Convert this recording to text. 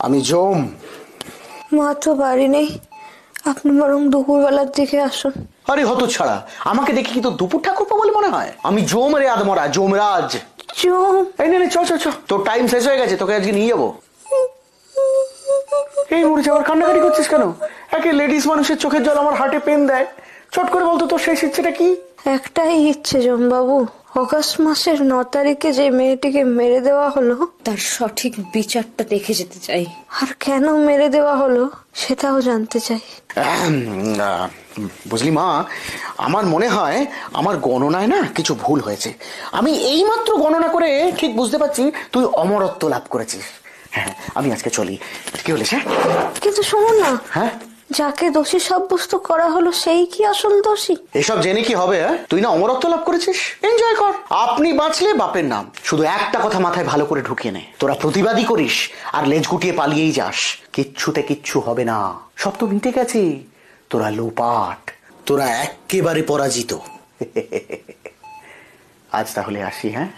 আমি জম। মা তো বাড়ি নেই, আপনি বরং দুপুরবেলার দিকে আসুন। আরে হতো ছাড়া, আমাকে দেখি কি তো দুপুর ঠাকুরপো বলে মনে হয়? আমি জম রে আদমরা, যমরাজ। জম? এই নে চ চ চ, তোর টাইম শেষ হয়ে গেছে, তোকে আজকে নিয়ে যাবো। এই মরে যাওয়ার কান্নাকাটি করছিস কেন? একে লেডিস মানুষের চোখের জল আমার হার্টে পেন দেয়। চট করে বলতো তোর শেষ ইচ্ছেটা কি? একটাই ইচ্ছে জমবাবু, অগাস্ট মাসের 9 তারিখে যে মেয়েটিকে মেরে দেওয়া হলো তার সঠিক বিচারটা দেখে যেতে চাই, আর কেন মেরে দেওয়া হলো সেটাও জানতে চাই। বুঝলি মা, আমার মনে হয় আমার গণনায় না কিছু ভুল হয়েছে। আমি এইমাত্র গণনা করে ঠিক বুঝতে পারছি তুই অমরত্ব লাভ করেছিস। হ্যাঁ, আমি আজকে চলি। কি বলিস? হ্যাঁ, কিন্তু শুনুন না। হ্যাঁ, যাকে দোষী সাব্যস্ত করা হলো সেই কি আসল দোষী? এসব জেনে কি হবে? তুই না অমরত্ব লাভ করেছিস, এনজয় কর। আপনি বাঁচলে বাপের নাম। শুধু একটা কথা মাথায় ভালো করে ঢুকিয়ে নে, তোরা প্রতিবাদী করিস আর লেজ গুটিয়ে পালিয়েই যাস, কিচ্ছুতে কিচ্ছু হবে না। সব তো মিটে গেছে। তোরা লোপাট, তোরা একেবারে পরাজিত। আজ তাহলে আসি। হ্যাঁ।